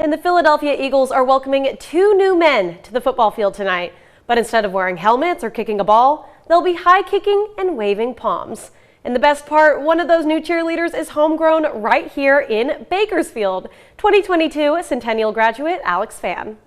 And the Philadelphia Eagles are welcoming 2 new men to the football field tonight. But instead of wearing helmets or kicking a ball, they'll be high kicking and waving palms. And the best part, one of those new cheerleaders is homegrown right here in Bakersfield. 2022 Centennial graduate Alex Fan.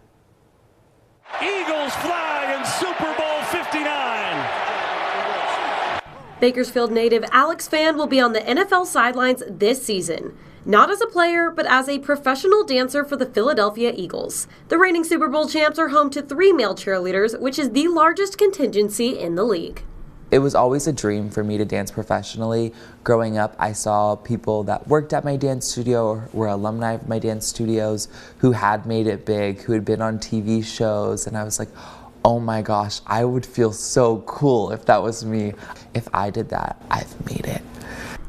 Eagles fly in Super Bowl 59. Bakersfield native Alex Fan will be on the NFL sidelines this season. Not as a player, but as a professional dancer for the Philadelphia Eagles. The reigning Super Bowl champs are home to 3 male cheerleaders, which is the largest contingency in the league. It was always a dream for me to dance professionally. Growing up, I saw people that worked at my dance studio or were alumni of my dance studios who had made it big, who had been on TV shows, and I was like, oh my gosh, I would feel so cool if that was me. If I did that, I've made it.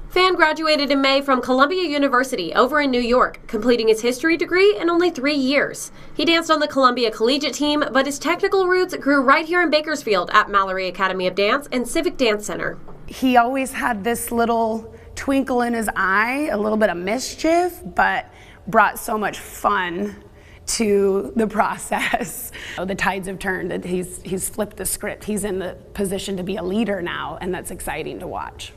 Fan graduated in May from Columbia University over in New York, completing his history degree in only 3 years. He danced on the Columbia collegiate team, but his technical roots grew right here in Bakersfield at Mallory Academy of Dance and Civic Dance Center. He always had this little twinkle in his eye, a little bit of mischief, but brought so much fun to the process. The tides have turned. He's flipped the script. He's in the position to be a leader now, and that's exciting to watch.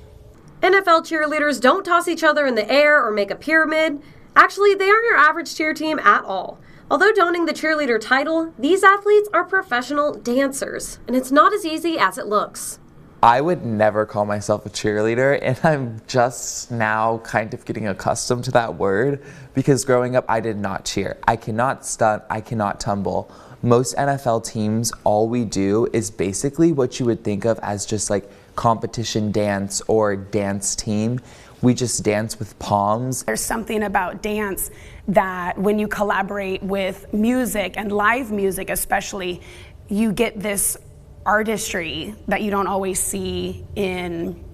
NFL cheerleaders don't toss each other in the air or make a pyramid. Actually, they aren't your average cheer team at all. Although donning the cheerleader title, these athletes are professional dancers, and it's not as easy as it looks. I would never call myself a cheerleader, and I'm just now kind of getting accustomed to that word because growing up I did not cheer. I cannot stunt, I cannot tumble. Most NFL teams, all we do is basically what you would think of as just like competition dance or dance team. We just dance with palms. There's something about dance that when you collaborate with music and live music especially, you get this artistry that you don't always see in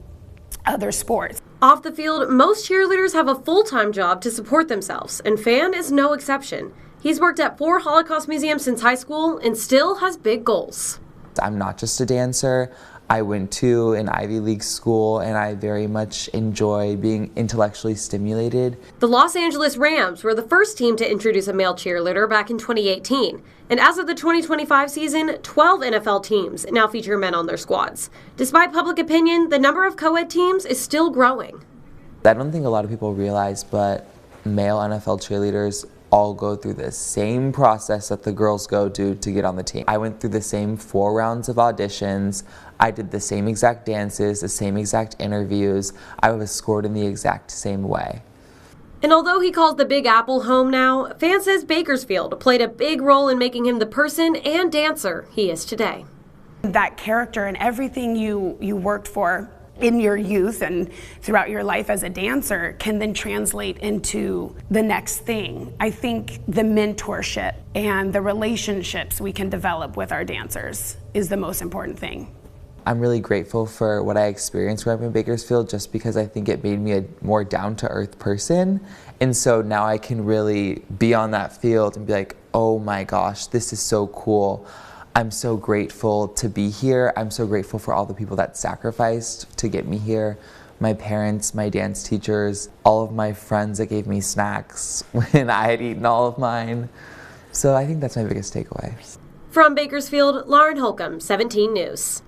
other sports. Off the field, most cheerleaders have a full-time job to support themselves, and Fan is no exception. He's worked at 4 Holocaust museums since high school and still has big goals. I'm not just a dancer. I went to an Ivy League school and I very much enjoy being intellectually stimulated. The Los Angeles Rams were the first team to introduce a male cheerleader back in 2018. And as of the 2025 season, 12 NFL teams now feature men on their squads. Despite public opinion, the number of co-ed teams is still growing. I don't think a lot of people realize, but male NFL cheerleaders all go through the same process that the girls go to get on the team. I went through the same 4 rounds of auditions. I did the same exact dances, the same exact interviews. I was scored in the exact same way. And although he calls the Big Apple home now, Fan says Bakersfield played a big role in making him the person and dancer he is today. That character and everything you worked for in your youth and throughout your life as a dancer can then translate into the next thing. I think the mentorship and the relationships we can develop with our dancers is the most important thing. I'm really grateful for what I experienced growing up in Bakersfield just because I think it made me a more down-to-earth person. And so now I can really be on that field and be like, oh my gosh, this is so cool. I'm so grateful to be here. I'm so grateful for all the people that sacrificed to get me here. My parents, my dance teachers, all of my friends that gave me snacks when I had eaten all of mine. So I think that's my biggest takeaway. From Bakersfield, Lauren Holcomb, 17 News.